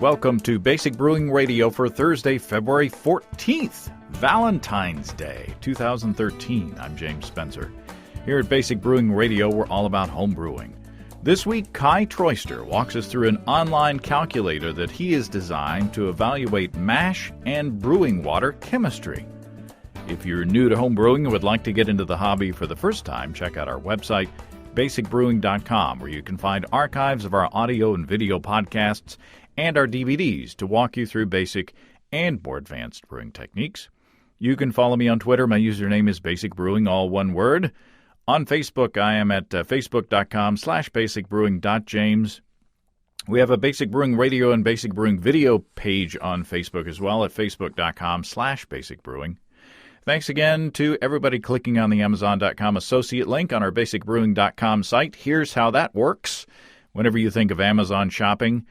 Welcome to Basic Brewing Radio for Thursday, February 14th, Valentine's Day, 2013. I'm James Spencer. Here at Basic Brewing Radio, we're all about home brewing. This week, Kai Troester walks us through an online calculator that he has designed to evaluate mash and brewing water chemistry. If you're new to home brewing and would like to get into the hobby for the first time, check out our website, basicbrewing.com, where you can find archives of our audio and video podcasts and our DVDs to walk you through basic and more advanced brewing techniques. You can follow me on Twitter. My username is Basic Brewing, all one word. On Facebook, I am at facebook.com/basicbrewing.james. We have a Basic Brewing Radio and Basic Brewing Video page on Facebook as well at facebook.com/basicbrewing. Thanks again to everybody clicking on the Amazon.com associate link on our basicbrewing.com site. Here's how that works. Whenever you think of Amazon shopping,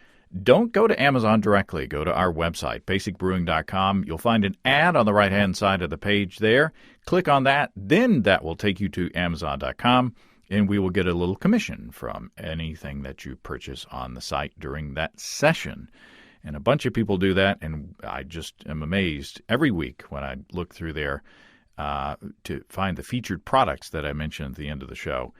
don't go to Amazon directly. Go to our website, basicbrewing.com. You'll find an ad on the right-hand side of the page there. Click on that. Then that will take you to Amazon.com, and we will get a little commission from anything that you purchase on the site during that session. And a bunch of people do that, and I just am amazed every week when I look through there to find the featured products that I mentioned at the end of the show.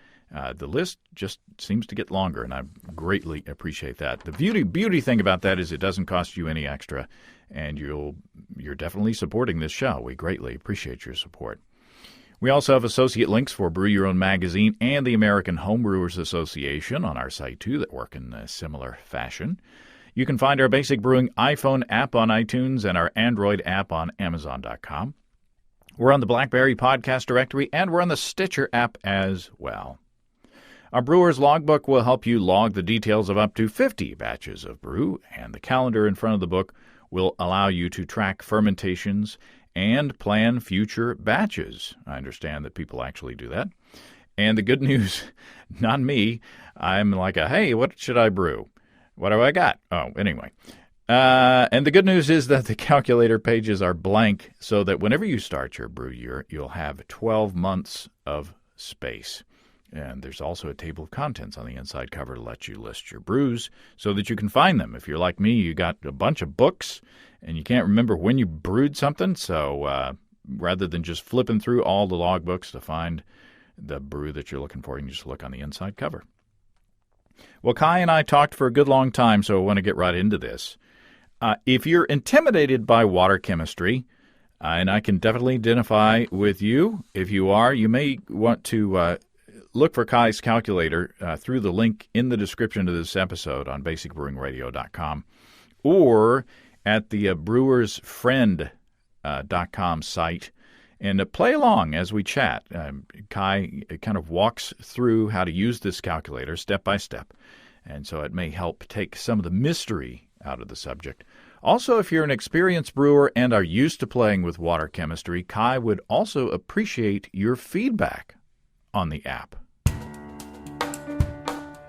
The list just seems to get longer, and I greatly appreciate that. The beauty thing about that is it doesn't cost you any extra, and you're definitely supporting this show. We greatly appreciate your support. We also have associate links for Brew Your Own Magazine and the American Homebrewers Association on our site, too, that work in a similar fashion. You can find our Basic Brewing iPhone app on iTunes and our Android app on Amazon.com. We're on the BlackBerry Podcast Directory, and we're on the Stitcher app as well. Our Brewer's Logbook will help you log the details of up to 50 batches of brew, and the calendar in front of the book will allow you to track fermentations and plan future batches. I understand that people actually do that. And the good news, not me, I'm like, hey, what should I brew? What do I got? Oh, anyway. And the good news is that the calculator pages are blank so that whenever you start your brew year, you'll have 12 months of space. And there's also a table of contents on the inside cover to let you list your brews so that you can find them. If you're like me, you got a bunch of books and you can't remember when you brewed something. So rather than just flipping through all the logbooks to find the brew that you're looking for, you can just look on the inside cover. Well, Kai and I talked for a good long time, so I want to get right into this. If you're intimidated by water chemistry, and I can definitely identify with you, if you are, you may want to look for Kai's calculator through the link in the description of this episode on basicbrewingradio.com or at the brewersfriend.com site, and play along as we chat. Kai kind of walks through how to use this calculator step by step, and so it may help take some of the mystery out of the subject. Also, if you're an experienced brewer and are used to playing with water chemistry, Kai would also appreciate your feedback on the app.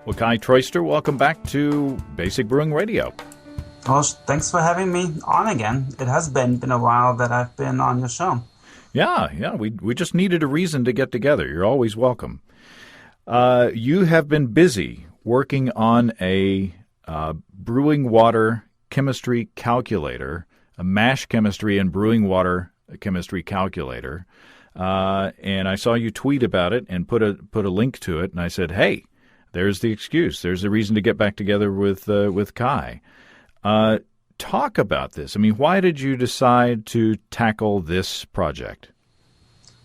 Well, Kai Troester, welcome back to Basic Brewing Radio. Well, thanks for having me on again. It has been a while that I've been on your show. Yeah, we just needed a reason to get together. You're always welcome. You have been busy working on a brewing water chemistry calculator, a Mash Chemistry and Brewing water chemistry calculator. And I saw you tweet about it and put a link to it, and I said, hey, there's the excuse. There's the reason to get back together with Kai. Talk about this. I mean, why did you decide to tackle this project?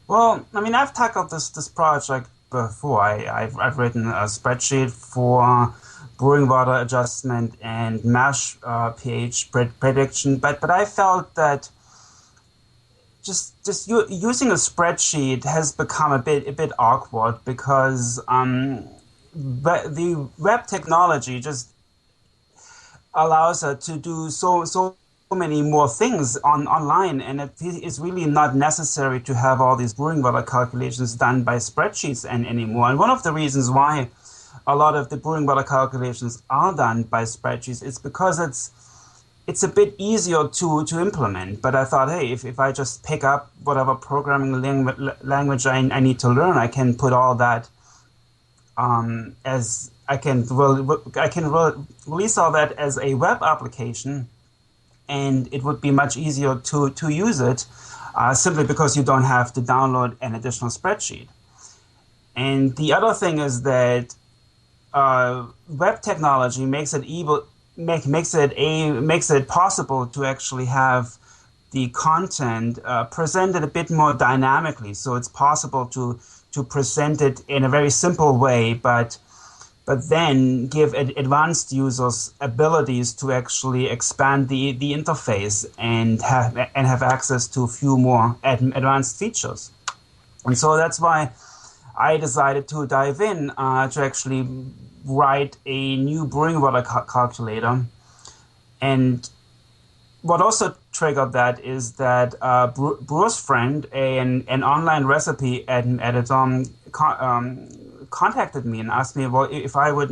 Well, I mean, I've tackled this project before. I've written a spreadsheet for brewing water adjustment and mash pH prediction, but I felt that just using a spreadsheet has become a bit awkward because but the web technology just allows us to do so many more things online, and it's really not necessary to have all these brewing water calculations done by spreadsheets anymore. And one of the reasons why a lot of the brewing water calculations are done by spreadsheets is because it's a bit easier to implement. But I thought, hey, if I just pick up whatever programming language I need to learn, I can put all that as I can release all that as a web application, and it would be much easier to use it simply because you don't have to download an additional spreadsheet. And the other thing is that web technology makes it possible to actually have the content presented a bit more dynamically. So it's possible to present it in a very simple way, but then give advanced users abilities to actually expand the interface and have access to a few more advanced features. And so that's why I decided to dive in to actually write a new brewing water calculator. And what also triggered that is that Brewer's Friend, an online recipe editor, contacted me and asked me, well, if I want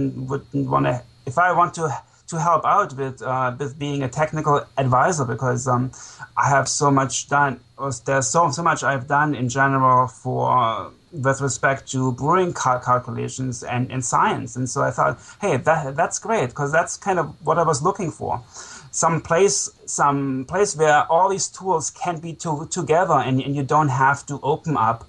to help out with being a technical advisor, because I have so much done, or there's so much I've done in general with respect to brewing calculations and science. And so I thought, hey, that's great, because that's kind of what I was looking for. Some place where all these tools can be together, and you don't have to open up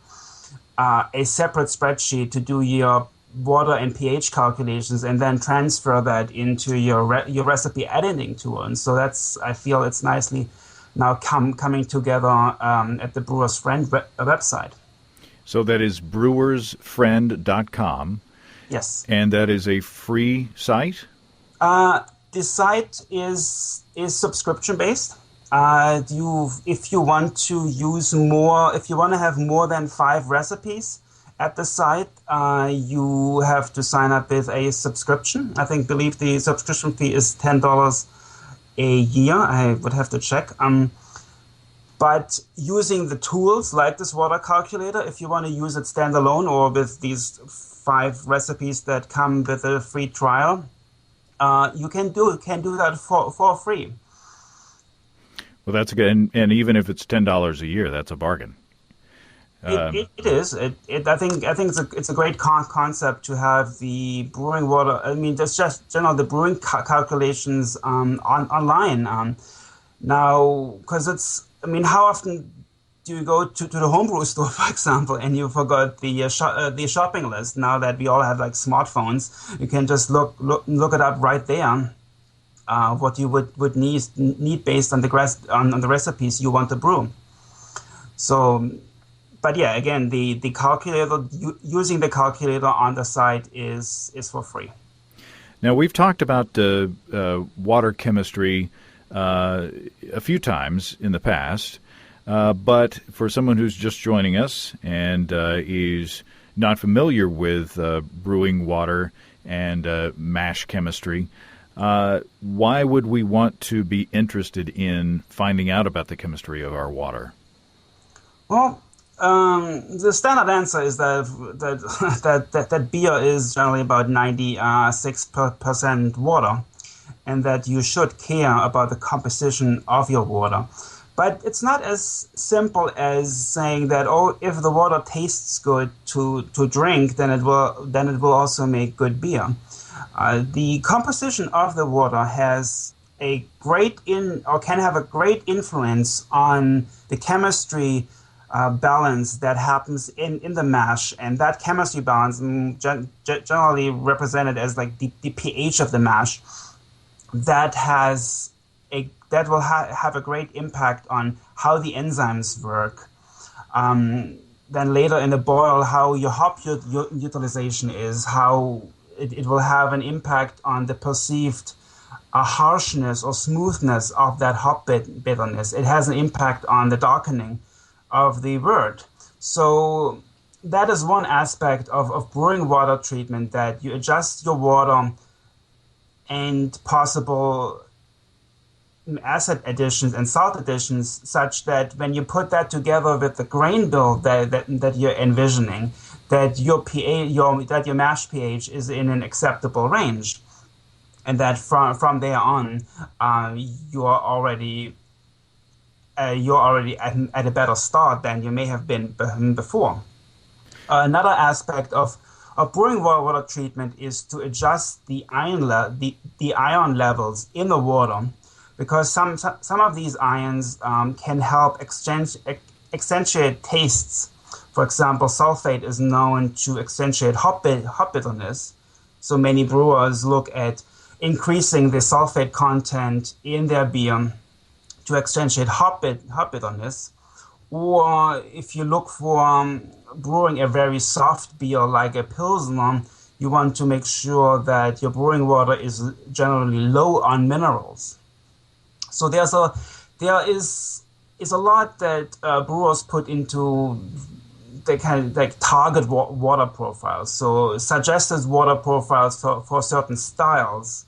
a separate spreadsheet to do your water and pH calculations and then transfer that into your recipe editing tool. And so I feel it's nicely now coming together at the Brewer's Friend website. So that is brewersfriend.com. Yes. And that is a free site? The site is subscription based. If you want to have more than 5 recipes at the site, you have to sign up with a subscription. I believe the subscription fee is $10 a year. I would have to check. But using the tools like this water calculator, if you want to use it standalone or with these 5 recipes that come with a free trial, you can do that for free. Well, that's good, and even if it's $10 a year, that's a bargain. It is. I think it's a great concept to have the brewing water. I mean, just the brewing calculations online now, because it's. I mean, how often do you go to the homebrew store, for example, and you forgot the shopping list? Now that we all have like smartphones, you can just look it up right there. What you would need based on the recipes you want to brew. So, but yeah, again, the calculator, using the calculator on the site is for free. Now, we've talked about water chemistry a few times in the past, but for someone who's just joining us and is not familiar with brewing water and mash chemistry, why would we want to be interested in finding out about the chemistry of our water? Well, the standard answer is that beer is generally about 96% water, and that you should care about the composition of your water. But it's not as simple as saying that, if the water tastes good to drink, then it will also make good beer. The composition of the water has can have a great influence on the chemistry balance that happens in the mash, and that chemistry balance generally represented as like the pH of the mash. That will have a great impact on how the enzymes work. Then later in the boil, how your hop utilization is, how it will have an impact on the perceived harshness or smoothness of that hop bitterness. It has an impact on the darkening of the wort. So that is one aspect of brewing water treatment, that you adjust your water and possible acid additions and salt additions such that when you put that together with the grain bill that you're envisioning, that your mash pH is in an acceptable range, and that from there on you're already at a better start than you may have been before. Another aspect of of brewing water treatment is to adjust the ion levels in the water, because some of these ions can help accentuate tastes. For example, sulfate is known to accentuate hop bitterness. So many brewers look at increasing the sulfate content in their beer to accentuate hop bitterness. Or if you look for brewing a very soft beer like a Pilsner, you want to make sure that your brewing water is generally low on minerals. So there is a lot that brewers put into they kind of like target water profiles. So suggested water profiles for certain styles.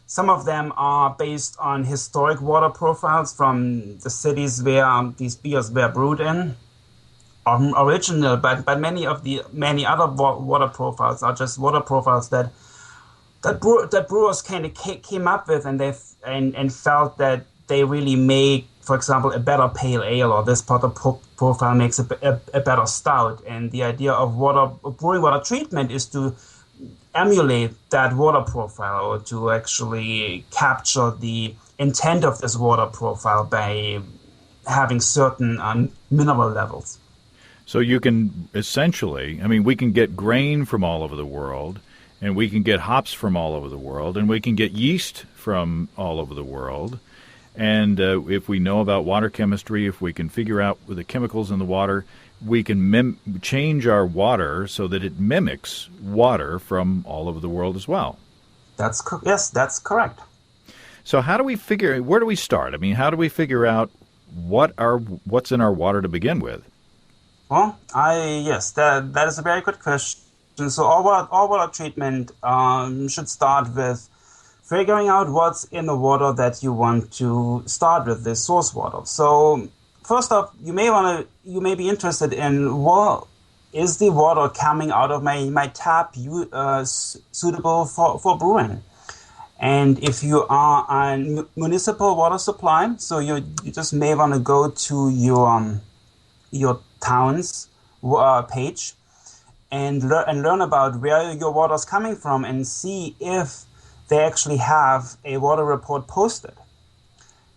Some of them are based on historic water profiles from the cities where these beers were brewed in, original. But many other water profiles are just water profiles that brewers kind of came up with, and and felt that they really make, for example, a better pale ale, or this profile makes a better stout. And the idea of brewing water treatment is to emulate that water profile, or to actually capture the intent of this water profile by having certain mineral levels. So you can essentially, we can get grain from all over the world, and we can get hops from all over the world, and we can get yeast from all over the world. And if we know about water chemistry, if we can figure out the chemicals in the water, we can change our water so that it mimics water from all over the world as well. Yes, that's correct. So where do we start? How do we figure out what's in our water to begin with? Well, that is a very good question. So all water treatment should start with figuring out what's in the water that you want to start with, the source water. So first off, you may be interested in, well, is the water coming out of my tap suitable for brewing? And if you are a municipal water supply, so you just may want to go to your town's page and learn about where your water is coming from, and see if they actually have a water report posted.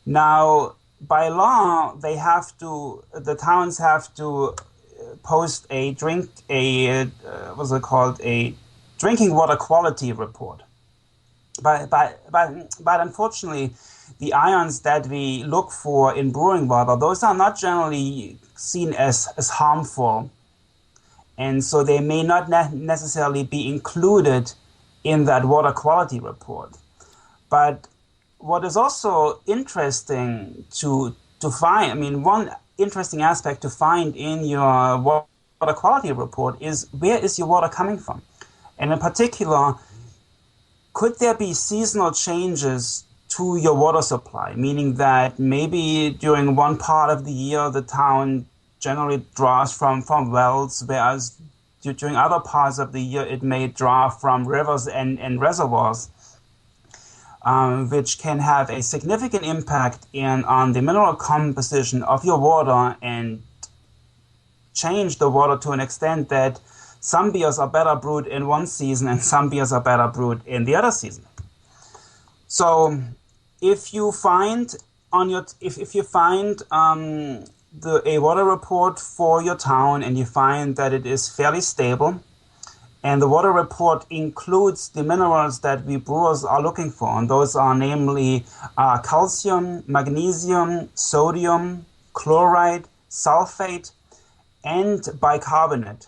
Now, by law, the towns have to post a drinking water quality report. But unfortunately, the ions that we look for in brewing water, those are not generally seen as harmful, and so they may not necessarily be included in that water quality report. But what is also interesting to find, one interesting aspect to find in your water quality report is, where is your water coming from? And in particular, could there be seasonal changes to your water supply? Meaning that maybe during one part of the year, the town generally draws from wells, whereas during other parts of the year, it may draw from rivers and reservoirs, which can have a significant impact on the mineral composition of your water, and change the water to an extent that some beers are better brewed in one season and some beers are better brewed in the other season. So if you find a water report for your town, and you find that it is fairly stable, and the water report includes the minerals that we brewers are looking for, and those are namely calcium, magnesium, sodium, chloride, sulfate, and bicarbonate.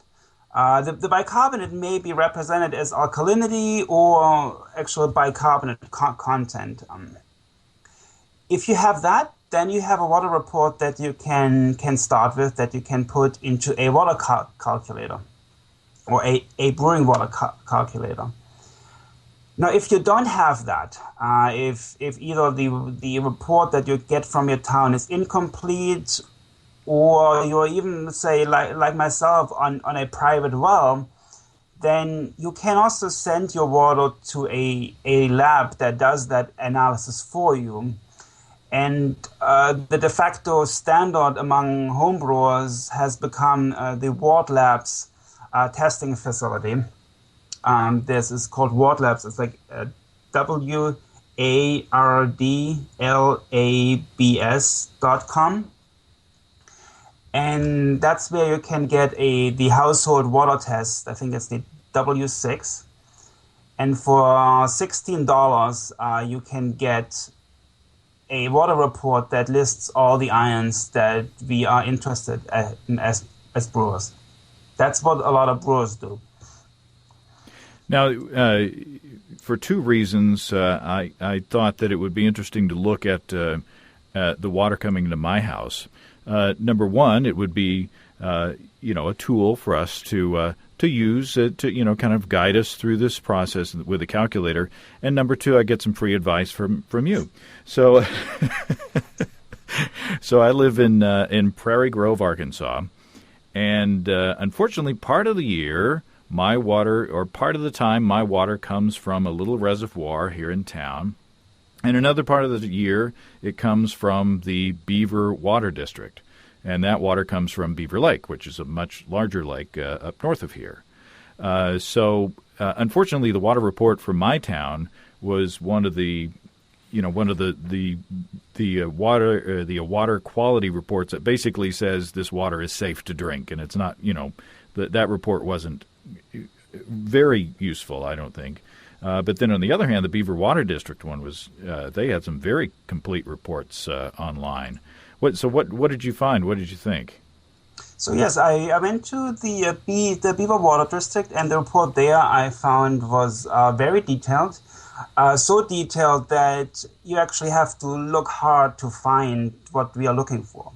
The bicarbonate may be represented as alkalinity or actual bicarbonate content. If you have that, then you have a water report that you can start with, that you can put into a water calculator, or a brewing water calculator. Now, if you don't have that, if either the report that you get from your town is incomplete, or you're even, say, like myself, on a private well, then you can also send your water to a lab that does that analysis for you. And the de facto standard among homebrewers has become the Ward Labs testing facility. This is called Ward Labs. It's like WARDLABS.com. And that's where you can get the household water test. I think it's the W6. And for $16, you can get a water report that lists all the ions that we are interested in as brewers. That's what a lot of brewers do. Now, for two reasons, I thought that it would be interesting to look at the water coming into my house. Number one, it would be a tool for us to use to kind of guide us through this process with a calculator. And number two, I get some free advice from you. So, so I live in Prairie Grove, Arkansas, and unfortunately, part of the year my water comes from a little reservoir here in town, and another part of the year it comes from the Beaver Water District. And that water comes from Beaver Lake, which is a much larger lake up north of here. So unfortunately, the water report from my town was one of the water quality reports that basically says this water is safe to drink, and it's not. That report wasn't very useful, I don't think. But then on the other hand, the Beaver Water District one was. They had some very complete reports online. What did you find? What did you think? So yes, I went to the Beaver Water District, and the report there I found was very detailed, so detailed that you actually have to look hard to find what we are looking for.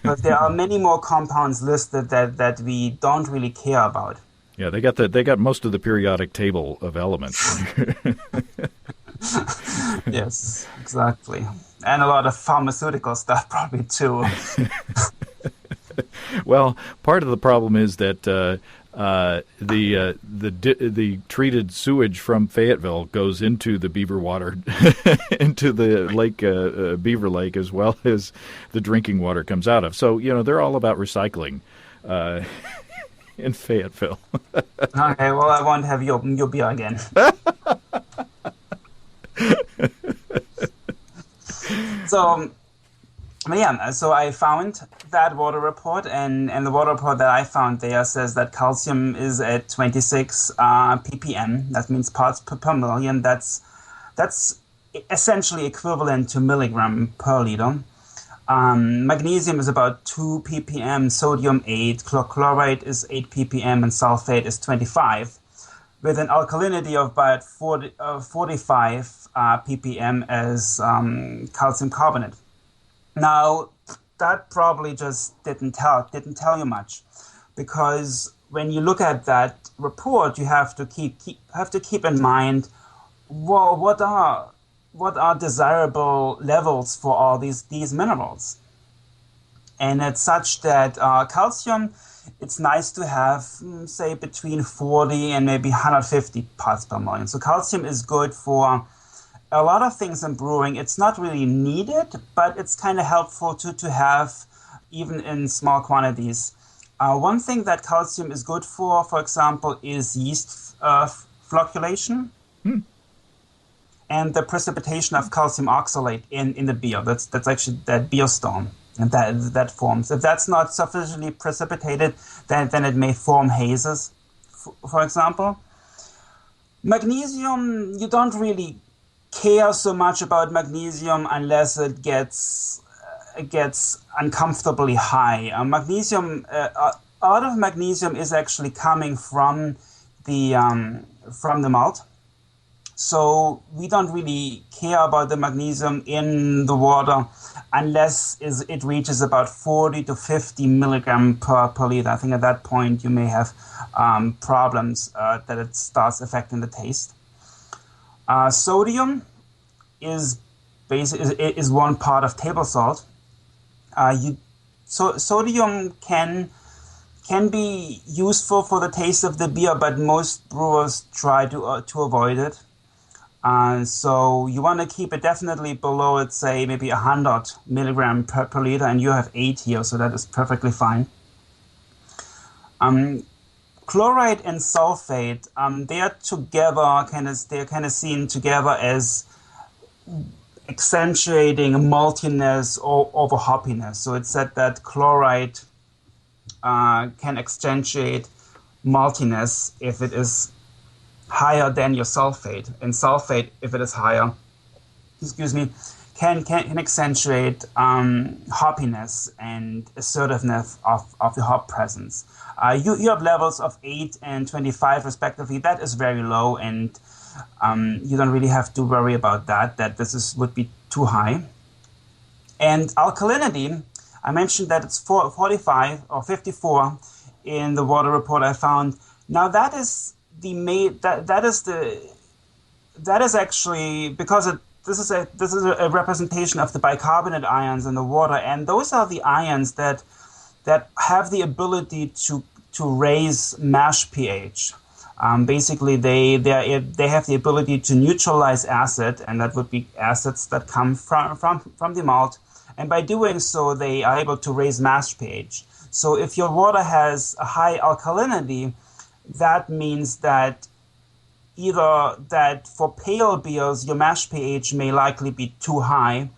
But there are many more compounds listed that we don't really care about. Yeah, they got most of the periodic table of elements. Yes, exactly. And a lot of pharmaceutical stuff probably too. Well, part of the problem is that the treated sewage from Fayetteville goes into the Beaver Water, into the lake, Beaver Lake, as well as the drinking water comes out of. So they're all about recycling in Fayetteville. Okay, well, I won't have your beer again. So I found that water report, and the water report that I found there says that calcium is at 26 ppm. That means parts per million. That's essentially equivalent to milligram per liter. Magnesium is about 2 ppm, sodium 8, chloride is 8 ppm, and sulfate is 25, with an alkalinity of about 45 ppm as calcium carbonate. Now, that probably just didn't tell you much, because when you look at that report, you have to keep in mind, well, what are desirable levels for all these minerals, and it's such that calcium, it's nice to have, say, between 40 and maybe 150 parts per million. So calcium is good for a lot of things in brewing. It's not really needed, but it's kind of helpful to have, even in small quantities. One thing that calcium is good for example, is yeast flocculation and the precipitation of calcium oxalate in the beer. That's actually that beer stone. And that forms. If that's not sufficiently precipitated, then it may form hazes, for example. Magnesium, you don't really care so much about magnesium unless it gets uncomfortably high. Magnesium, a lot of magnesium is actually coming from the malt. So we don't really care about the magnesium in the water unless it reaches about 40 to 50 milligram per liter. I think at that point you may have problems that it starts affecting the taste. Sodium is one part of table salt. Sodium can be useful for the taste of the beer, but most brewers try to avoid it. So you want to keep it definitely below, let's say, maybe 100 milligram per liter, and you have 8 here, so that is perfectly fine. chloride and sulfate, they are together, they're kind of seen together as accentuating maltiness over hoppiness. So it's said that chloride can accentuate maltiness if it is higher than your sulfate, and sulfate, if it is higher, can accentuate hoppiness and assertiveness of the hop presence. You have levels of 8 and 25 respectively. That is very low, and you don't really have to worry about that would be too high. And alkalinity, I mentioned that it's 45 or 54 in the water report I found. Now that is actually because this is a representation of the bicarbonate ions in the water, and those are the ions that have the ability to raise mash pH. Basically, they have the ability to neutralize acid, and that would be acids that come from the malt. And by doing so, they are able to raise mash pH. So if your water has a high alkalinity, that means that either that for pale beers, your mash pH may likely be too high,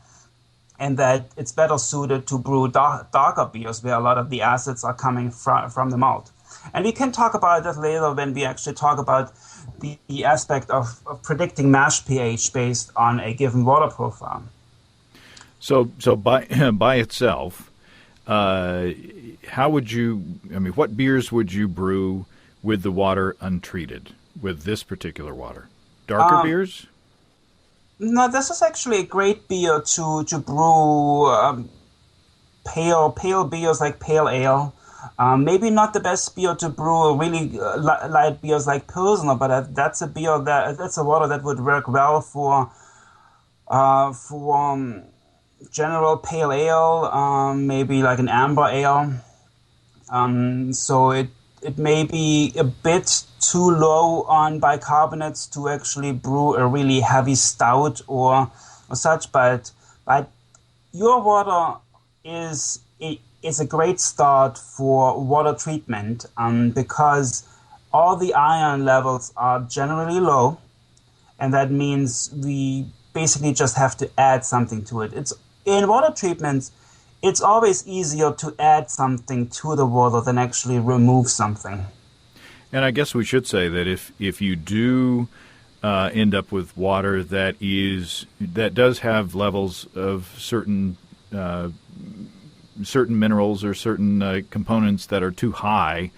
and that it's better suited to brew darker beers where a lot of the acids are coming from the malt. And we can talk about that later when we actually talk about the aspect of predicting mash pH based on a given water profile. So by itself, what beers would you brew with the water untreated, with this particular water? Darker beers? No, this is actually a great beer to brew pale beers like pale ale. Maybe not the best beer to brew really light beers like Pilsner, but that's a water that would work well for general pale ale, maybe like an amber ale. So it may be a bit too low on bicarbonates to actually brew a really heavy stout or such, but your water is a great start for water treatment because all the ion levels are generally low, and that means we basically just have to add something to it. In water treatments, it's always easier to add something to the water than actually remove something. And I guess we should say that if you do end up with water that does have levels of certain minerals or certain components that are too high,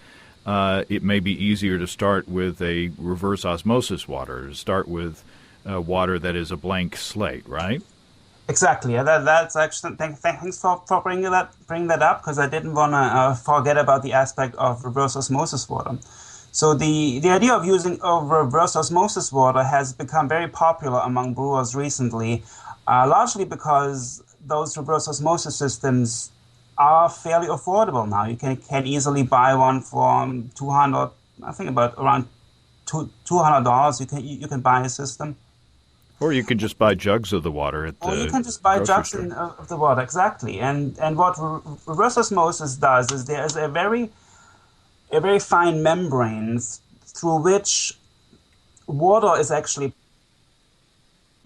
it may be easier to start with a reverse osmosis water, to start with water that is a blank slate, right? Exactly. That's actually thanks for bringing that up, because I didn't want to forget about the aspect of reverse osmosis water. So the idea of using reverse osmosis water has become very popular among brewers recently, largely because those reverse osmosis systems are fairly affordable now. You can easily buy one for $200. I think about around $200. You can buy a system. Or you can just buy jugs of the water at the Or you can just buy jugs store. of the water, exactly. And what reverse osmosis does is there is a very fine membrane through which water is actually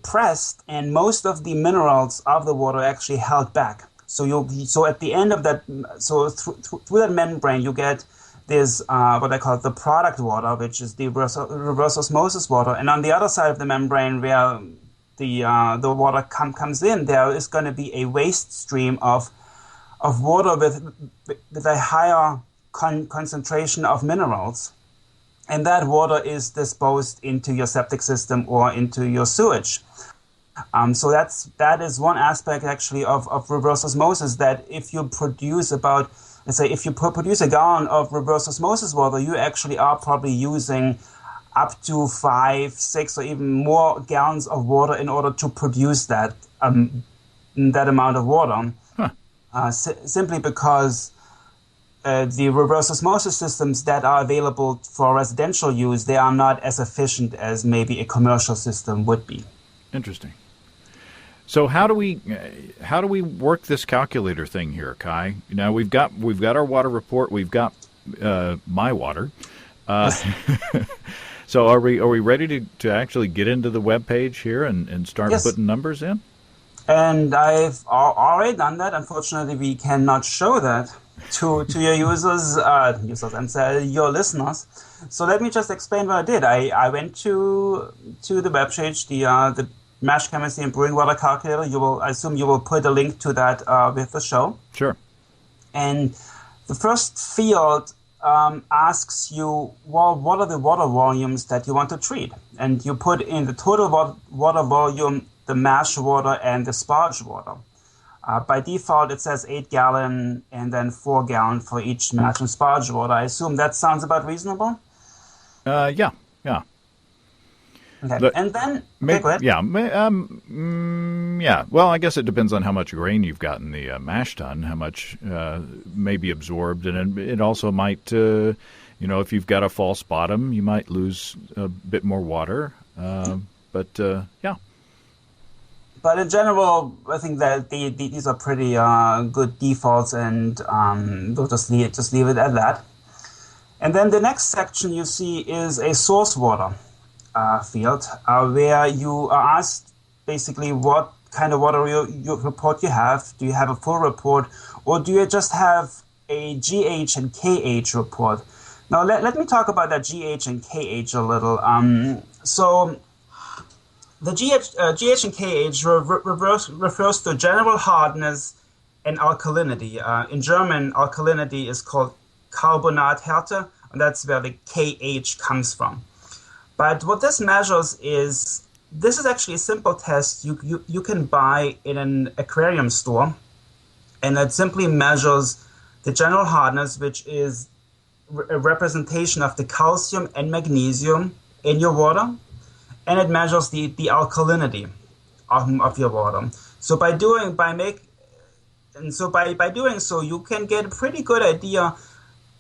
pressed, and most of the minerals of the water are actually held back. So at the end of that, through that membrane, you get this what I call the product water, which is the reverse osmosis water. And on the other side of the membrane, where the water comes in, there is going to be a waste stream of water with a higher concentration of minerals, and that water is disposed into your septic system or into your sewage. So that is one aspect actually of reverse osmosis, that if you produce if you produce a gallon of reverse osmosis water, you actually are probably using up to 5, 6, or even more gallons of water in order to produce that amount of water. Huh. Simply because the reverse osmosis systems that are available for residential use, they are not as efficient as maybe a commercial system would be. Interesting. So how do we work this calculator thing here, Kai? Now we've got our water report, we've got my water, Yes. So are we ready to actually get into the web page here and start Yes. putting numbers in? And I've already done that. Unfortunately, we cannot show that to your users, and your listeners. So let me just explain what I did. I went to the web page, the Mash Chemistry and Brewing water calculator. I assume you will put a link to that with the show. Sure. And the first field asks you, well, what are the water volumes that you want to treat? And you put in the total water volume, the mash water, and the sparge water. By default, it says 8 gallon and then 4 gallon for each mash and sparge water. I assume that sounds about reasonable? Yeah. Okay, and then go ahead. Yeah. Well, I guess it depends on how much grain you've got in the mash tun, how much may be absorbed, and it also might, if you've got a false bottom, you might lose a bit more water. But yeah. But in general, I think that these are pretty good defaults, and we'll just leave it at that. And then the next section you see is a source water field, where you are asked basically what kind of water report you have. Do you have a full report, or do you just have a GH and KH report? Now, let me talk about that GH and KH a little. So the GH and KH refers to general hardness and alkalinity. In German, alkalinity is called Carbonathärte, and that's where the KH comes from. But what this measures is actually a simple test you can buy in an aquarium store, and it simply measures the general hardness, which is a representation of the calcium and magnesium in your water, and it measures the alkalinity of your water. So by doing so, you can get a pretty good idea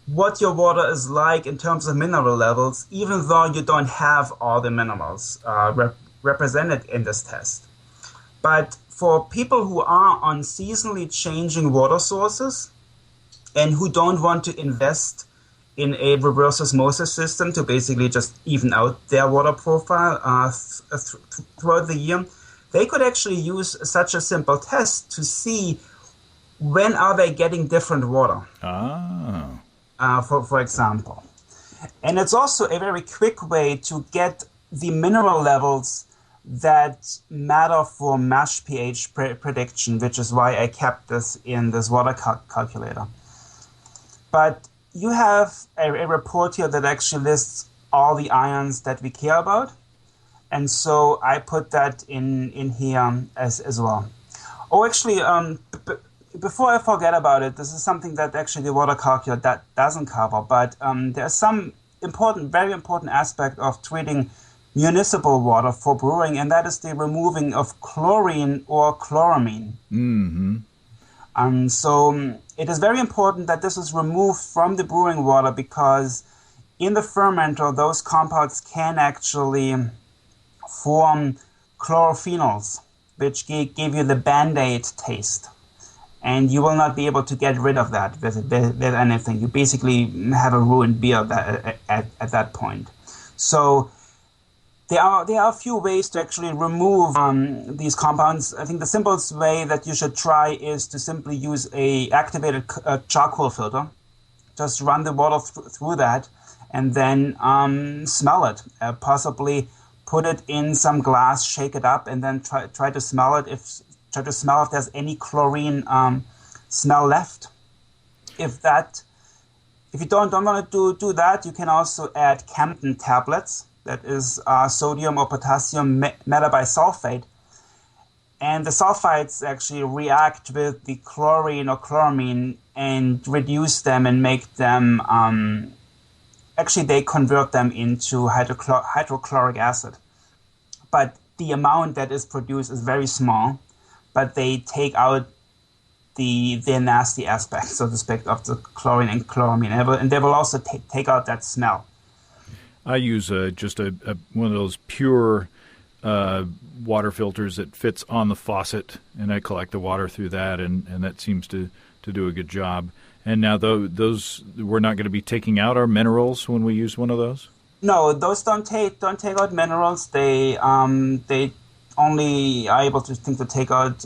what your water is like in terms of mineral levels, even though you don't have all the minerals represented in this test. But for people who are on seasonally changing water sources and who don't want to invest in a reverse osmosis system to basically just even out their water profile throughout the year, they could actually use such a simple test to see when are they getting different water. For example. And it's also a very quick way to get the mineral levels that matter for mash pH prediction, which is why I kept this in this water calculator. But you have a report here that actually lists all the ions that we care about. And so I put that in here as well. Oh, actually, before I forget about it, this is something that actually the water calculator that doesn't cover, but there's some very important aspect of treating municipal water for brewing, and that is the removing of chlorine or chloramine. Mm-hmm. So it is very important that this is removed from the brewing water, because in the fermenter, those compounds can actually form chlorophenols, which give you the Band-Aid taste. And you will not be able to get rid of that with anything. You basically have a ruined beer at that point. So there are a few ways to actually remove these compounds. I think the simplest way that you should try is to simply use a activated charcoal filter. Just run the water through that, and then smell it. Possibly put it in some glass, shake it up, and then try to smell it. Try to smell if there's any chlorine smell left. If you don't want to do that, you can also add Campton tablets. That is sodium or potassium metabisulfate. And the sulfites actually react with the chlorine or chloramine and reduce them and make them, actually they convert them into hydrochloric acid. But the amount that is produced is very small, but they take out the nasty aspects, so to speak, of the chlorine and chloramine, and they will also take out that smell. I use just one of those pure water filters that fits on the faucet, and I collect the water through that, and that seems to do a good job. And now those we're not going to be taking out our minerals when we use one of those? No, those don't take out minerals. They only are able to take out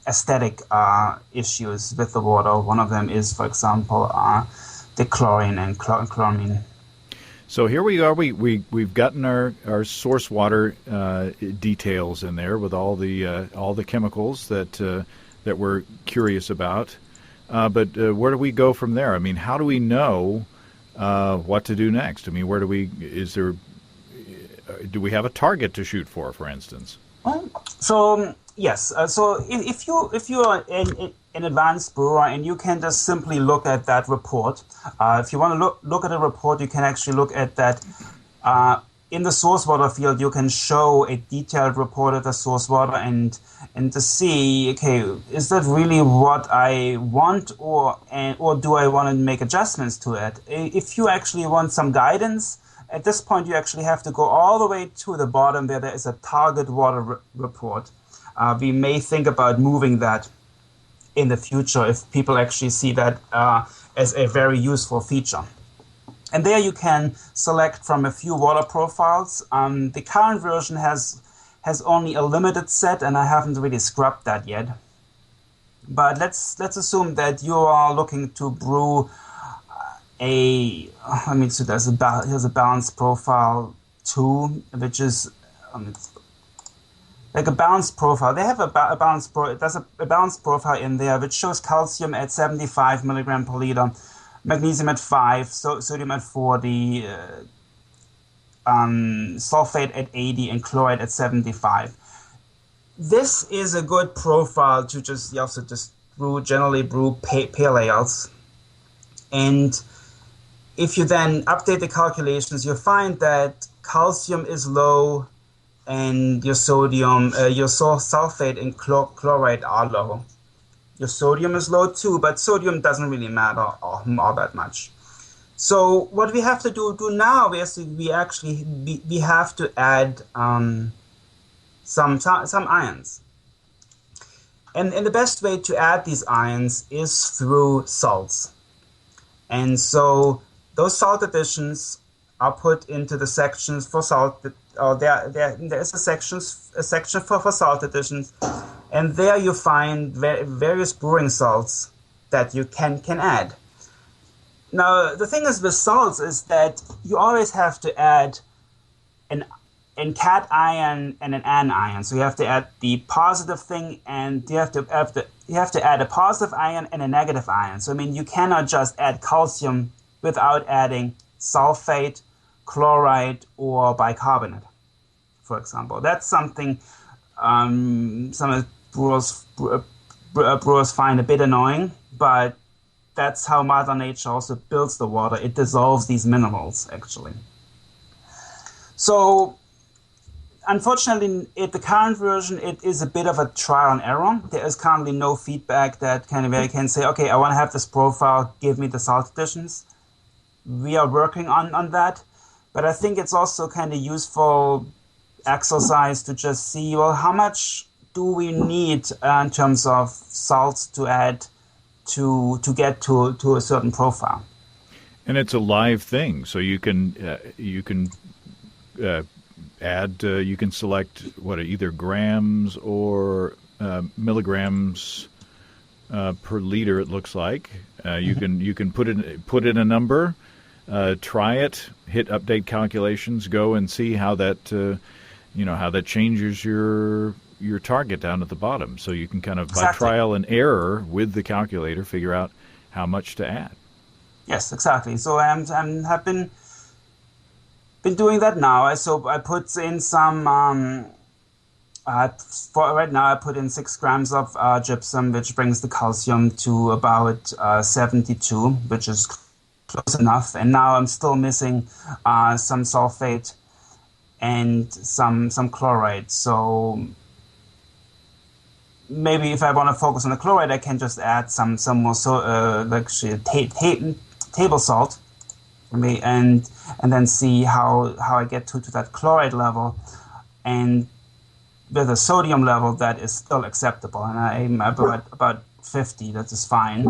aesthetic issues with the water. One of them is, for example, the chlorine and chloramine. So here we are. We've gotten our source water details in there with all the chemicals that we're curious about. But where do we go from there? I mean, how do we know what to do next? I mean, do we have a target to shoot for instance? So yes. So if you are an advanced brewer and you can just simply look at that report. If you want to look at a report, you can actually look at that. In the source water field, you can show a detailed report of the source water and to see, okay, is that really what I want, or do I want to make adjustments to it? If you actually want some guidance, at this point you actually have to go all the way to the bottom where there is a target water report. We may think about moving that in the future if people actually see that as a very useful feature. And there you can select from a few water profiles. The current version has only a limited set, and I haven't really scrubbed that yet. But let's assume that you are looking to brew here's a balanced profile 2, which is like a balanced profile. They have a balanced profile in there which shows calcium at 75 milligram per liter, magnesium at 5, sodium at 40, sulfate at 80, and chloride at 75. This is a good profile to just generally brew pale ales. And if you then update the calculations, you find that calcium is low and your sodium, your sulfate and chloride are low. Your sodium is low too, but sodium doesn't really matter all that much. So what we have to do now is we have to add some ions. And the best way to add these ions is through salts. And so those salt additions are put into the sections for salt. There is a section for salt additions, and there you find various brewing salts that you can add. Now the thing is with salts is that you always have to add an cation and an anion. So you have to add the positive thing, and you have to add a positive ion and a negative ion. So I mean, you cannot just add calcium without adding sulfate, chloride, or bicarbonate, for example. That's something some brewers find a bit annoying, but that's how Mother Nature also builds the water. It dissolves these minerals, actually. So unfortunately, in the current version, it is a bit of a trial and error. There is currently no feedback that where you can say, okay, I want to have this profile, give me the salt additions. We are working on that, but I think it's also kind of useful exercise to just see, well, how much do we need in terms of salts to add to get to a certain profile. And it's a live thing, so you can add. You can select either grams or milligrams per liter. It looks like you can put in a number, try it, hit update calculations, go and see how that how that changes your target down at the bottom. So you can kind of by trial and error with the calculator figure out how much to add. Yes, exactly. So I have been doing that now. So I put in some. For right now, I put in 6 grams of gypsum, which brings the calcium to about 72, which is close enough. And now I'm still missing some sulfate and some chloride. So maybe if I want to focus on the chloride, I can just add some more table salt, and then see how I get to that chloride level, and with a sodium level that is still acceptable. And I'm about 50. That is fine.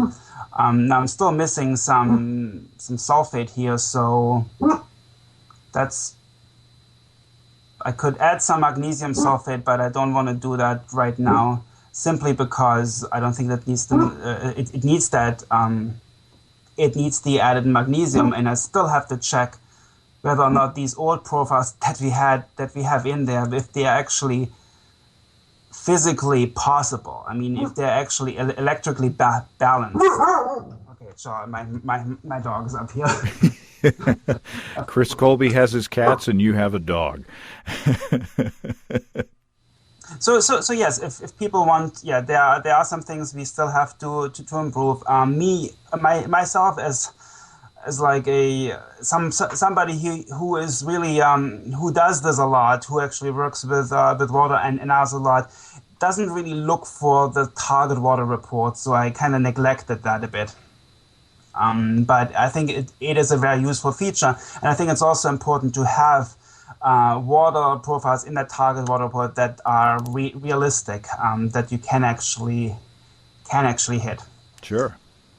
Now I'm still missing some sulfate here, so I could add some magnesium sulfate, but I don't want to do that right now, simply because I don't think that needs it needs that it needs the added magnesium, and I still have to check whether or not these old profiles that we have in there, if they are actually physically possible. I mean, if they're actually electrically balanced. Okay, sorry, my dog is up here. Chris Colby has his cats, and you have a dog. So yes, if people want, there are some things we still have to improve. Myself as like somebody who is really who does this a lot, who actually works with water and analyzes a lot, doesn't really look for the target water report, so I kind of neglected that a bit. But I think it is a very useful feature, and I think it's also important to have water profiles in that target water report that are realistic, that you can actually hit. Sure.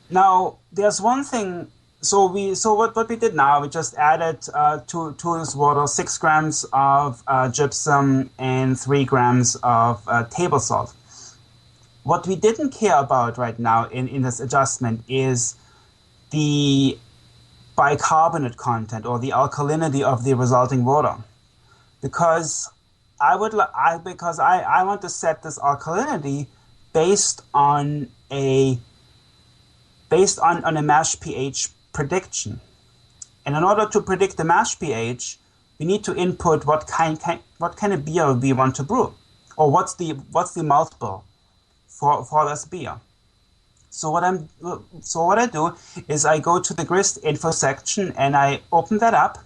Now, there's one thing. So what we did now, we just added to this water 6 grams of gypsum and 3 grams of table salt. What we didn't care about right now in this adjustment is the bicarbonate content or the alkalinity of the resulting water, because I want to set this alkalinity based on a mash pH prediction. And in order to predict the mash pH, we need to input what kind of beer we want to brew, or what's the multiple for this beer. So what I do is I go to the grist info section and I open that up,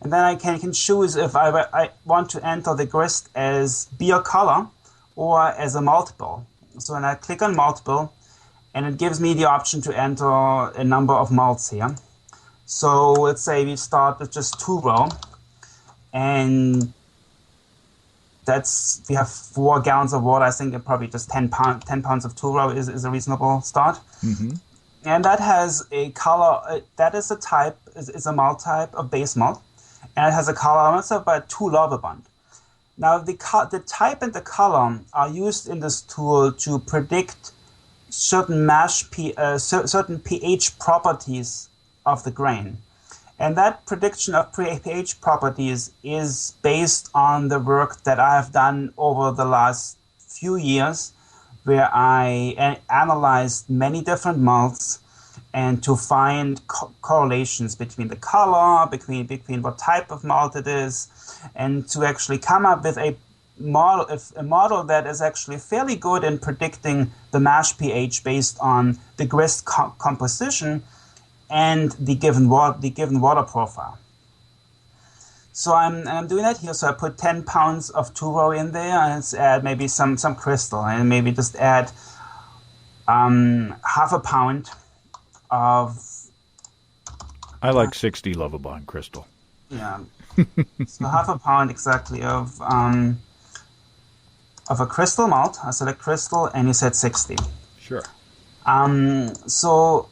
and then I can choose if I want to enter the grist as beer color or as a multiple. So when I click on multiple, and it gives me the option to enter a number of malts here. So let's say we start with just 2 row, and we have 4 gallons of water. I think probably just 10 pounds of 2 row is a reasonable start. Mm-hmm. And that has a color. That is a malt type, a base malt, and it has a color of about 2 Lovibond. Now the type and the color are used in this tool to predict certain certain pH properties of the grain. And that prediction of pH properties is based on the work that I have done over the last few years, where I analyzed many different malts and to find correlations between the color, between what type of malt it is, and to actually come up with a model that is actually fairly good in predicting the mash pH based on the grist composition and the given water profile. So I'm doing that here. So I put 10 pounds of 2 row in there, and let's add maybe some crystal, and maybe just add half a pound of. I like 60 Lovibond crystal. Yeah, so half a pound exactly of a crystal malt. I select crystal, and you said 60. Sure. So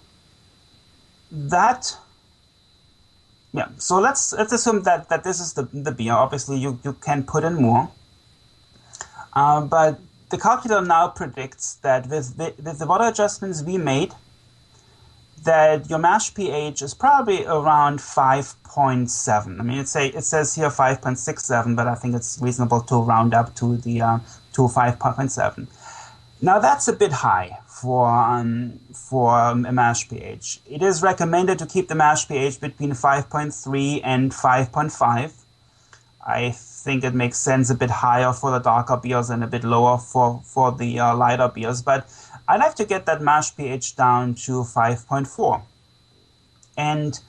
that, yeah. So let's assume that this is the beer. Obviously, you can put in more, but the calculator now predicts that with the water adjustments we made, that your mash pH is probably around 5.7. I mean, it says here 5.67, but I think it's reasonable to round up to the to 5.7. Now that's a bit high for a mash pH. It is recommended to keep the mash pH between 5.3 and 5.5. I think it makes sense a bit higher for the darker beers and a bit lower for the lighter beers, but I like to get that mash pH down to 5.4. And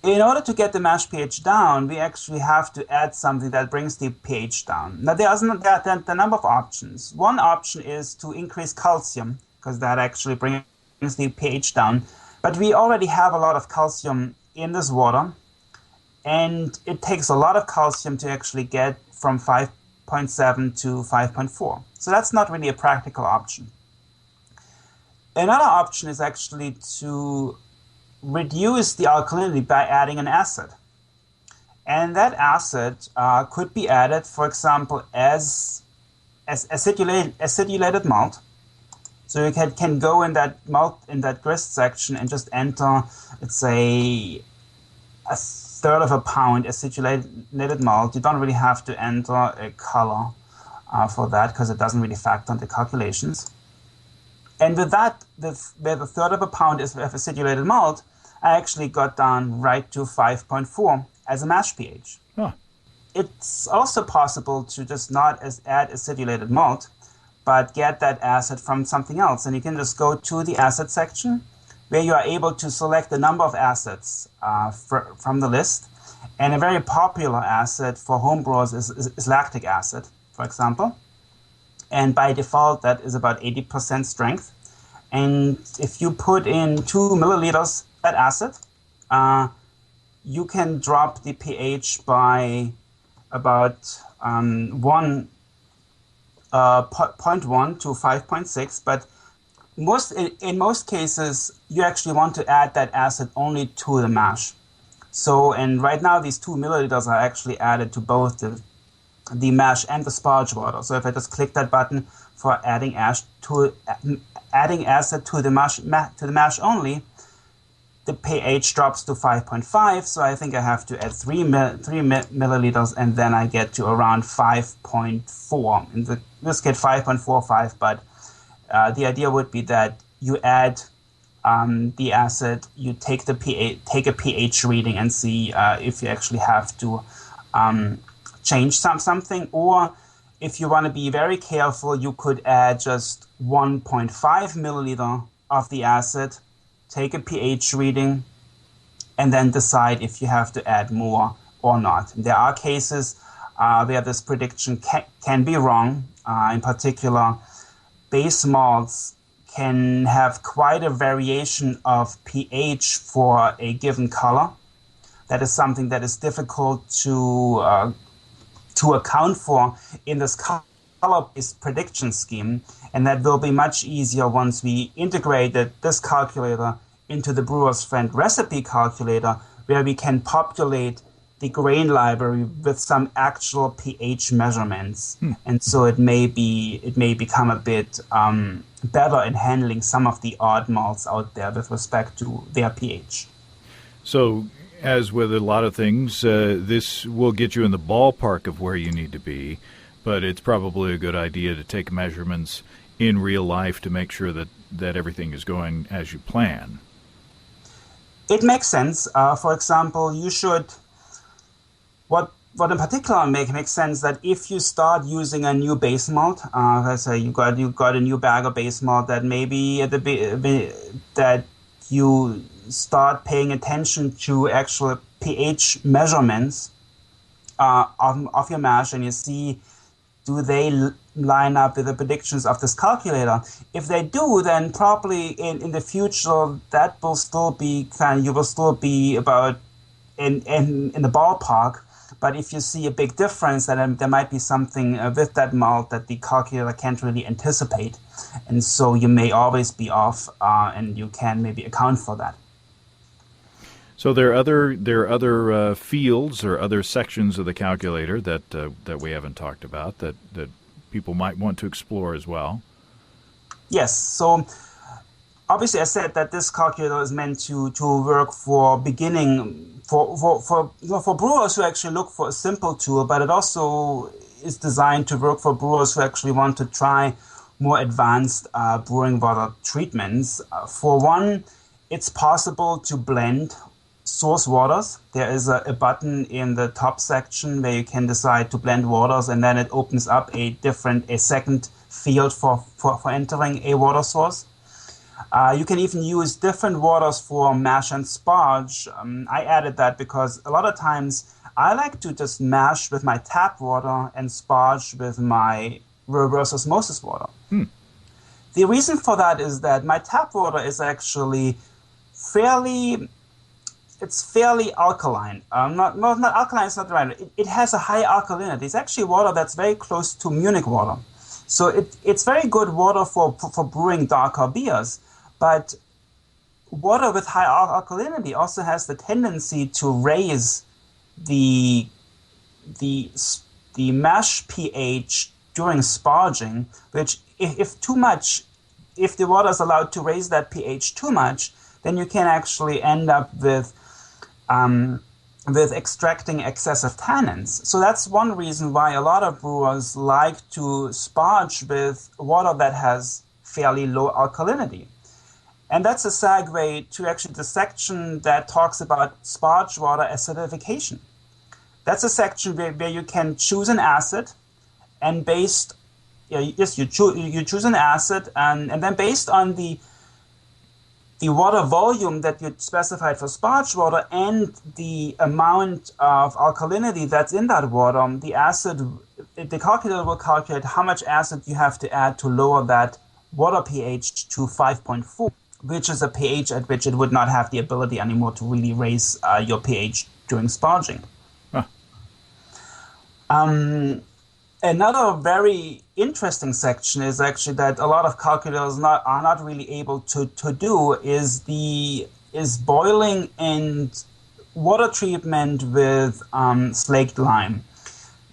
in order to get the mash pH down, we actually have to add something that brings the pH down. Now, there are a number of options. One option is to increase calcium, because that actually brings the pH down. But we already have a lot of calcium in this water, and it takes a lot of calcium to actually get from 5.7 to 5.4. So that's not really a practical option. Another option is actually to reduce the alkalinity by adding an acid. And that acid could be added, for example, as acidulated malt. So you can go in that malt, in that grist section, and just enter, let's say, a third of a pound acidulated malt. You don't really have to enter a color for that because it doesn't really factor into calculations. And with that, where the third of a pound is of acidulated malt, I actually got down right to 5.4 as a mash pH. Huh. It's also possible to just not add acidulated malt, but get that acid from something else. And you can just go to the acid section, where you are able to select the number of acids from the list. And a very popular acid for homebrewers is lactic acid, for example. And by default, that is about 80% strength. And if you put in 2 milliliters that acid, you can drop the pH by about 0.1 to 5.6. But in most cases, you actually want to add that acid only to the mash. So, and right now, these 2 milliliters are actually added to both the mash and the sparge water. So if I just click that button for adding acid to the mash only, the pH drops to 5.5. So I think I have to add 3 milliliters, and then I get to around 5.4. In this case, 5.45. But the idea would be that you add the acid, you take a pH reading, and see if you actually have to change something, or if you want to be very careful, you could add just 1.5 milliliter of the acid, take a pH reading, and then decide if you have to add more or not. And there are cases where this prediction can be wrong. In particular, base malts can have quite a variation of pH for a given color. That is something that is difficult to account for in this color-based prediction scheme, and that will be much easier once we integrated this calculator into the Brewer's Friend recipe calculator, where we can populate the grain library with some actual pH measurements. And so it may become a bit better in handling some of the odd malts out there with respect to their pH. So, as with a lot of things, this will get you in the ballpark of where you need to be, but it's probably a good idea to take measurements in real life to make sure that everything is going as you plan. It makes sense. For example, you should... What in particular makes sense that if you start using a new base malt, let's say you got a new bag of base malt, that maybe that you start paying attention to actual pH measurements of your mash, and you see, do they line up with the predictions of this calculator? If they do, then probably in the future that will still be you will still be about in the ballpark. But if you see a big difference, then there might be something with that malt that the calculator can't really anticipate. And so you may always be off, and you can maybe account for that. So there are other fields or other sections of the calculator that we haven't talked about that people might want to explore as well. Yes. So obviously I said that this calculator is meant to work for beginning for brewers who actually look for a simple tool, but it also is designed to work for brewers who actually want to try more advanced brewing water treatments. For one, it's possible to blend source waters. There is a button in the top section where you can decide to blend waters, and then it opens up a second field for entering a water source. You can even use different waters for mash and sparge. I added that because a lot of times I like to just mash with my tap water and sparge with my reverse osmosis water. The reason for that is that my tap water is actually fairly alkaline. Not alkaline, it's not right. It has a high alkalinity. It's actually water that's very close to Munich water. So it's very good water for brewing darker beers. But water with high alkalinity also has the tendency to raise the mash pH during sparging, which if the water is allowed to raise that pH too much, then you can actually end up with extracting excessive tannins. So that's one reason why a lot of brewers like to sparge with water that has fairly low alkalinity. And that's a segue to actually the section that talks about sparge water acidification. That's a section where you can choose an acid, and you choose an acid, and then based on the water volume that you specified for sparge water and the amount of alkalinity that's in that water, the calculator will calculate how much acid you have to add to lower that water pH to 5.4, which is a pH at which it would not have the ability anymore to really raise your pH during sparging. Huh. Another very interesting section is actually that a lot of calculators are not really able to do is boiling and water treatment with slaked lime.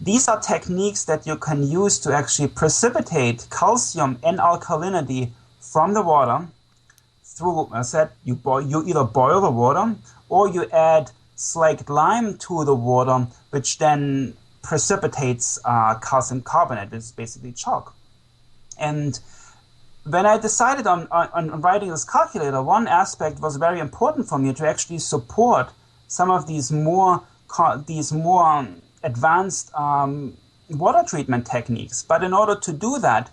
These are techniques that you can use to actually precipitate calcium and alkalinity from the water through, as I said, you either boil the water or you add slaked lime to the water, which then precipitates calcium carbonate, which is basically chalk. And when I decided on writing this calculator, one aspect was very important for me to actually support some of these more advanced water treatment techniques. But in order to do that,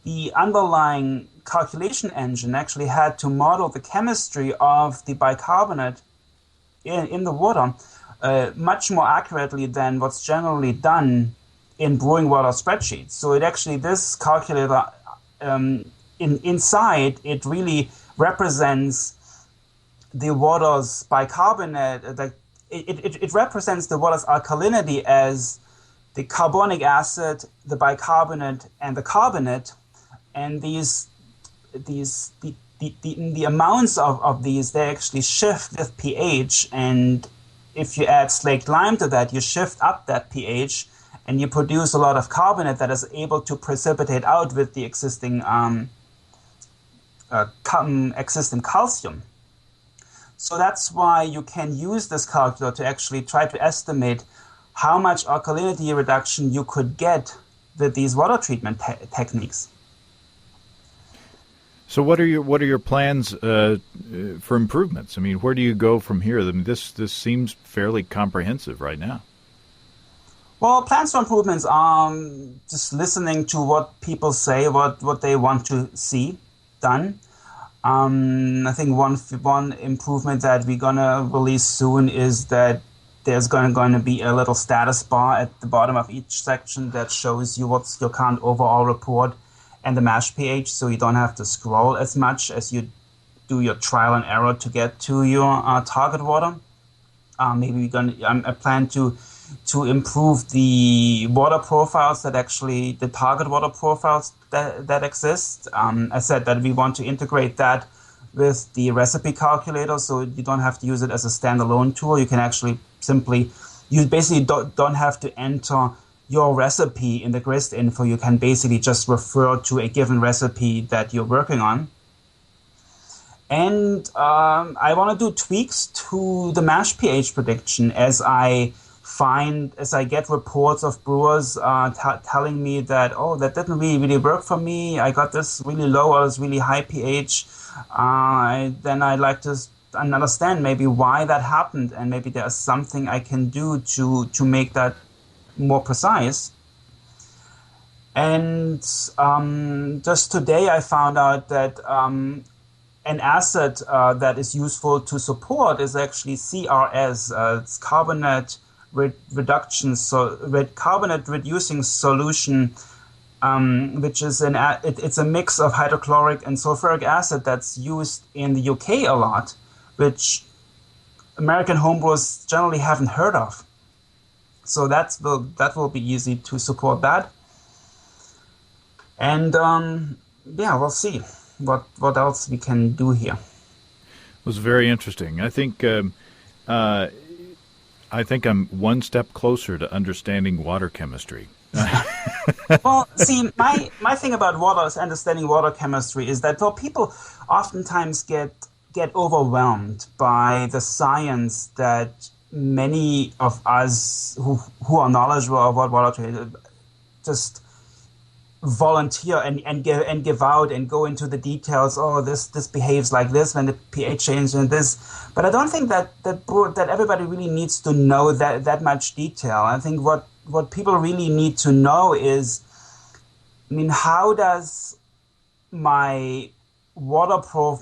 the underlying calculation engine actually had to model the chemistry of the bicarbonate in the water much more accurately than what's generally done in brewing water spreadsheets. So this calculator, inside, it really represents the water's bicarbonate. It represents the water's alkalinity as the carbonic acid, the bicarbonate, and the carbonate, and the amounts of these, they actually shift with pH, and if you add slaked lime to that, you shift up that pH, and you produce a lot of carbonate that is able to precipitate out with the existing calcium. So that's why you can use this calculator to actually try to estimate how much alkalinity reduction you could get with these water treatment techniques. So what are your plans for improvements? I mean, where do you go from here? I mean, this seems fairly comprehensive right now. Well, plans for improvements are just listening to what people say, what they want to see done. I think one improvement that we're gonna release soon is that there's going to be a little status bar at the bottom of each section that shows you what's your current overall report and the mash pH, so you don't have to scroll as much as you do your trial and error to get to your target water. Maybe I plan to improve the water profiles the target water profiles that exist. I said that we want to integrate that with the recipe calculator, so you don't have to use it as a standalone tool. You can actually you basically don't have to enter your recipe in the grist info. You can basically just refer to a given recipe that you're working on. And I want to do tweaks to the mash pH prediction as I get reports of brewers telling me that, that didn't really work for me. I got this really low or this really high pH. Then I'd like to understand maybe why that happened, and maybe there's something I can do to make that more precise. And just today I found out that an acid that is useful to support is actually CRS. It's carbonate carbonate reducing solution, which is it's a mix of hydrochloric and sulfuric acid that's used in the UK a lot, which American homebrewers generally haven't heard of. So that will be easy to support that. And we'll see. what else we can do here. It was very interesting. I think I'm one step closer to understanding water chemistry. Well, see, my thing about water is understanding water chemistry is that people oftentimes get overwhelmed by the science that many of us who are knowledgeable about water just volunteer and give out and go into the details. Oh, this behaves like this when the pH changes and this. But I don't think that everybody really needs to know that much detail. I think what people really need to know is, how does my water profile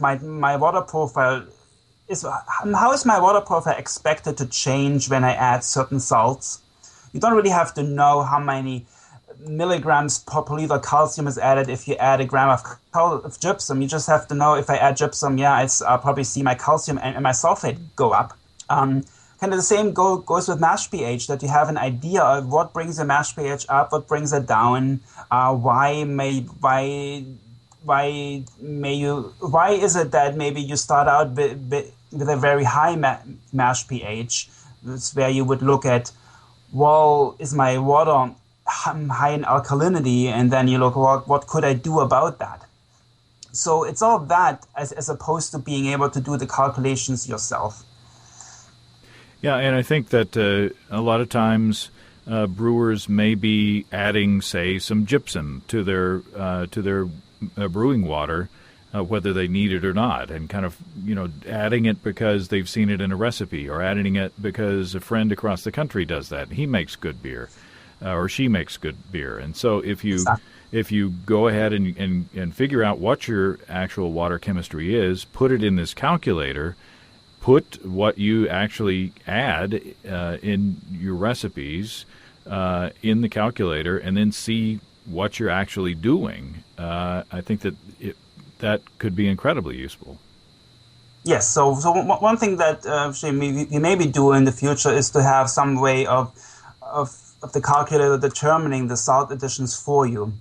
how is my water profile expected to change when I add certain salts? You don't really have to know how many milligrams per liter calcium is added if you add a gram of gypsum. You just have to know if I add gypsum, I'll probably see my calcium and my sulfate go up. Kind of the same goes with mash pH, that you have an idea of what brings the mash pH up, what brings it down, why is it that maybe you start out with a very high mash pH? That's where you would look at, well, is my water high in alkalinity, and then you look, what could I do about that? So it's all that as opposed to being able to do the calculations yourself. Yeah, and I think that a lot of times brewers may be adding, say, some gypsum to their brewing water, whether they need it or not, and kind of adding it because they've seen it in a recipe, or adding it because a friend across the country does that. He makes good beer. Or she makes good beer. And so if you go ahead and figure out what your actual water chemistry is, put it in this calculator, put what you actually add in your recipes in the calculator, and then see what you're actually doing, I think that could be incredibly useful. Yes, so one thing that we maybe do in the future is to have some way of the calculator determining the salt additions for you.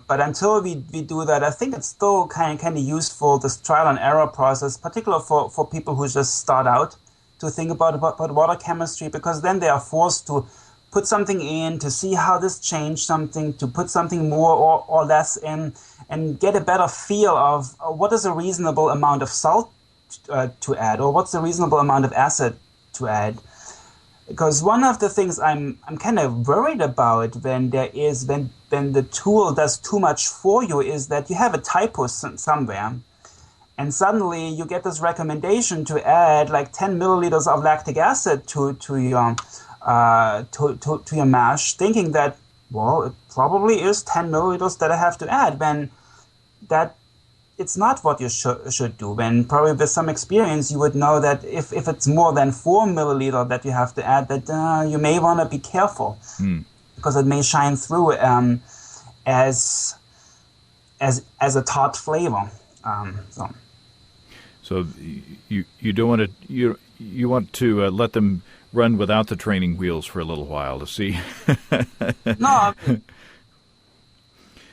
But until we do that, I think it's still kind of useful, this trial and error process, particularly for people who just start out to think about water chemistry, because then they are forced to put something in, to see how this changed something, to put something more or less in, and get a better feel of what is a reasonable amount of salt to add, or what's a reasonable amount of acid to add. Because one of the things I'm kind of worried about when the tool does too much for you is that you have a typo somewhere, and suddenly you get this recommendation to add like 10 milliliters of lactic acid to your mash, thinking that, well, it probably is 10 milliliters that I have to add, when that it's not what you should do. When probably with some experience you would know that if it's more than 4 milliliter that you have to add, that you may want to be careful, because it may shine through as a tart flavor. So you don't want to you want to let them run without the training wheels for a little while to see. No.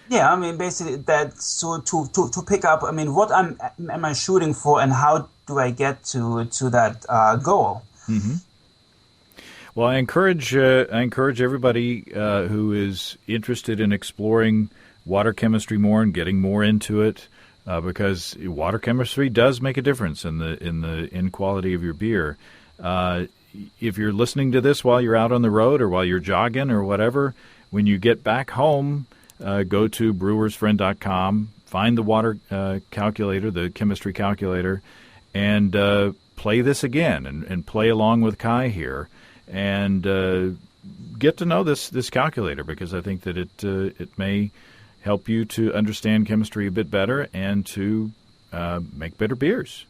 Yeah, basically that. So to pick up, what am I shooting for, and how do I get to that goal? Mm-hmm. Well, I encourage everybody who is interested in exploring water chemistry more and getting more into it, because water chemistry does make a difference in the quality of your beer. If you're listening to this while you're out on the road or while you're jogging or whatever, when you get back home, go to brewersfriend.com, find the water calculator, the chemistry calculator, and play this again and play along with Kai here, and get to know this calculator, because I think that it may help you to understand chemistry a bit better and to make better beers.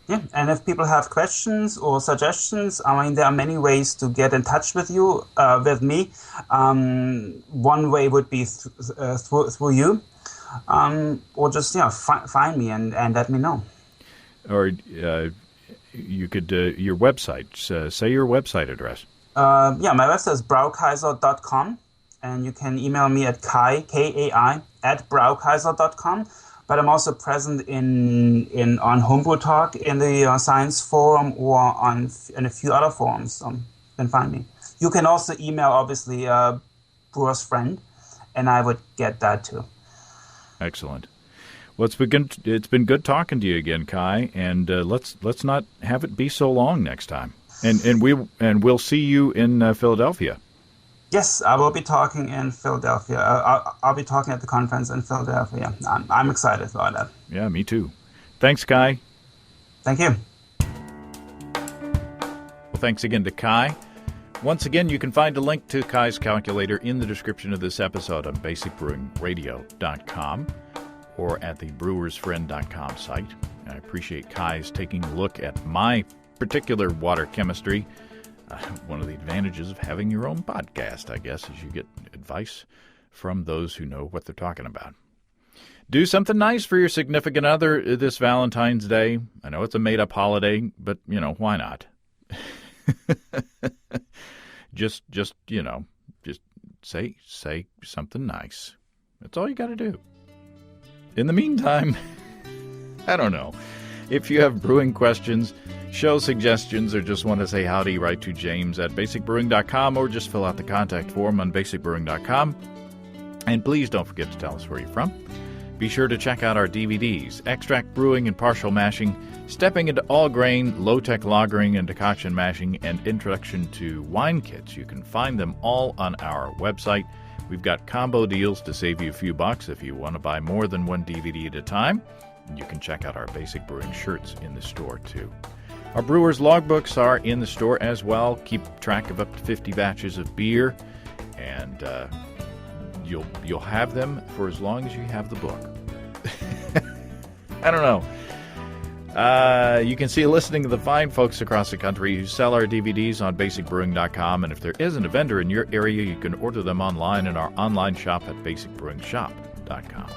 Yeah, and if people have questions or suggestions, there are many ways to get in touch with you, with me. One way would be through you, or just find me and let me know. Or you could your website. Say your website address. My website is braukaiser.com, and you can email me at kai, Kai, at braukaiser.com. But I'm also present on Homebrew Talk in the Science Forum or in a few other forums. You can find me. You can also email, obviously, Brewer's Friend, and I would get that too. Excellent. Well, it's been good talking to you again, Kai, and let's not have it be so long next time. And we'll see you in Philadelphia. Yes, I will be talking in Philadelphia. I'll be talking at the conference in Philadelphia. I'm excited about that. Yeah, me too. Thanks, Kai. Thank you. Well, thanks again to Kai. Once again, you can find a link to Kai's calculator in the description of this episode on basicbrewingradio.com or at the brewersfriend.com site. I appreciate Kai's taking a look at my particular water chemistry. One of the advantages of having your own podcast, I guess, is you get advice from those who know what they're talking about. Do something nice for your significant other this Valentine's Day. I know it's a made-up holiday, but, why not? just say something nice. That's all you got to do. In the meantime, I don't know. If you have brewing questions, show suggestions, or just want to say howdy, write to James at basicbrewing.com or just fill out the contact form on basicbrewing.com. And please don't forget to tell us where you're from. Be sure to check out our DVDs, Extract Brewing and Partial Mashing, Stepping into All Grain, Low-Tech Lagering and Decoction Mashing, and Introduction to Wine Kits. You can find them all on our website. We've got combo deals to save you a few bucks if you want to buy more than one DVD at a time. You can check out our Basic Brewing shirts in the store, too. Our brewers' logbooks are in the store as well. Keep track of up to 50 batches of beer, and you'll have them for as long as you have the book. I don't know. You can see a listing of the fine folks across the country who sell our DVDs on basicbrewing.com, and if there isn't a vendor in your area, you can order them online in our online shop at basicbrewingshop.com.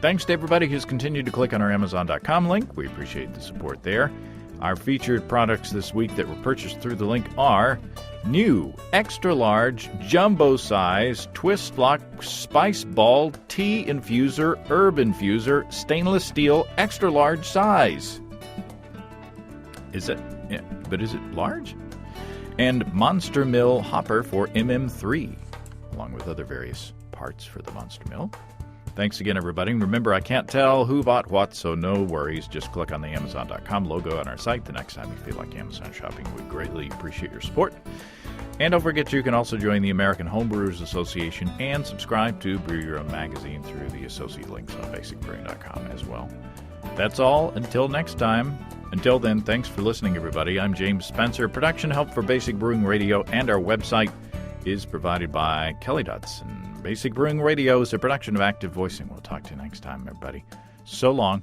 Thanks to everybody who's continued to click on our Amazon.com link. We appreciate the support there. Our featured products this week that were purchased through the link are new, extra large, jumbo size, twist lock, spice ball, tea infuser, herb infuser, stainless steel, extra large size. Is it large? And Monster Mill hopper for MM3, along with other various parts for the Monster Mill. Thanks again, everybody. Remember, I can't tell who bought what, so no worries. Just click on the Amazon.com logo on our site the next time you feel like Amazon shopping. We greatly appreciate your support. And don't forget, you can also join the American Homebrewers Association and subscribe to Brew Your Own magazine through the associate links on basicbrewing.com as well. That's all until next time. Until then, thanks for listening, everybody. I'm James Spencer. Production help for Basic Brewing Radio and our website is provided by Kelly Dutson. Basic Brewing Radio is a production of Active Voicing. We'll talk to you next time, everybody. So long.